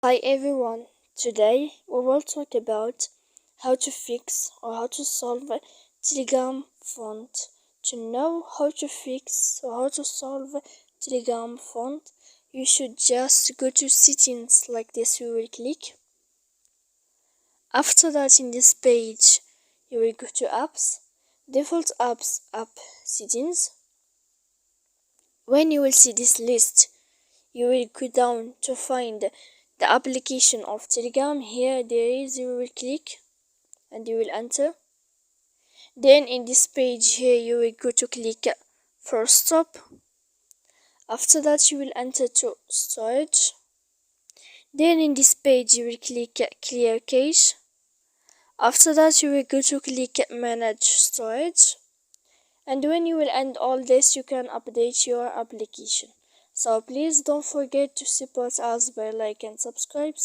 Hi everyone, today we will talk about how to fix or how to solve a Telegram font. To know how to fix or how to solve a Telegram font, you should just go to settings like this. You will click. After that, in this page, you will go to apps, default apps, app settings. When you will see this list, you will go down to find the application of Telegram. Here there is, you will click and you will enter. Then in this page here you will go to click first stop. After that you will enter to storage. Then in this page you will click clear cache. After that you will go to click manage storage. And when you will end all this, you can update your application. So please don't forget to support us by like and subscribe.